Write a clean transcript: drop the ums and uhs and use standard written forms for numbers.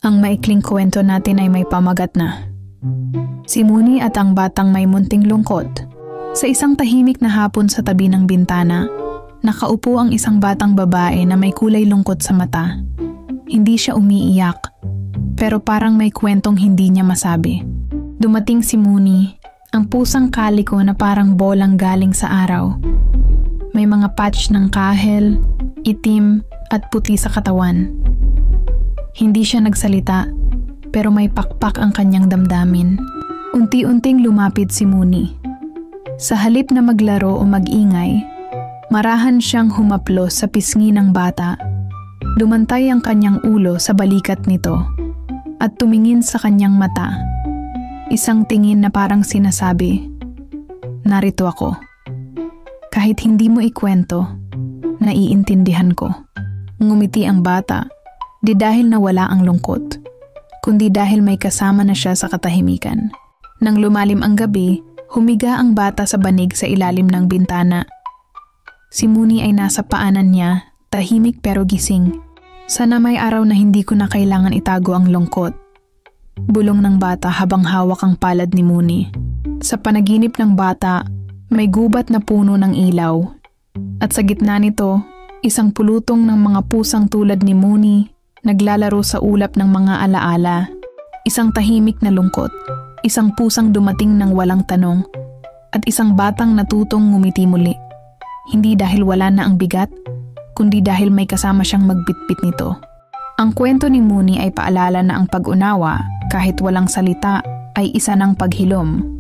Ang maikling kwento natin ay may pamagat na. Si Mooney at ang batang may munting lungkot. Sa isang tahimik na hapon sa tabi ng bintana, nakaupo ang isang batang babae na may kulay lungkot sa mata. Hindi siya umiiyak, pero parang may kwentong hindi niya masabi. Dumating si Mooney, ang pusang kaliko na parang bolang galing sa araw. May mga patch ng kahel, itim at puti sa katawan. Hindi siya nagsalita, pero may pakpak ang kanyang damdamin. Unti-unting lumapit si Mooney. Sa halip na maglaro o mag-ingay, marahan siyang humaplos sa pisngi ng bata. Dumantay ang kanyang ulo sa balikat nito at tumingin sa kanyang mata. Isang tingin na parang sinasabi, "Narito ako. Kahit hindi mo ikwento, naiintindihan ko." Ngumiti ang bata, di dahil nawala ang lungkot, kundi dahil may kasama na siya sa katahimikan. Nang lumalim ang gabi, humiga ang bata sa banig sa ilalim ng bintana. Si Mooney ay nasa paanan niya, tahimik pero gising. Sana may araw na hindi ko na kailangan itago ang lungkot. Bulong ng bata habang hawak ang palad ni Mooney. Sa panaginip ng bata, may gubat na puno ng ilaw. At sa gitna nito, isang pulutong ng mga pusang tulad ni Mooney, naglalaro sa ulap ng mga alaala. Isang tahimik na lungkot, isang pusang dumating ng walang tanong, at isang batang natutong ngumiti muli. Hindi dahil wala na ang bigat, kundi dahil may kasama siyang magbitbit nito. Ang kwento ni Mooney ay paalala na ang pag-unawa, kahit walang salita, ay isa ng paghilom.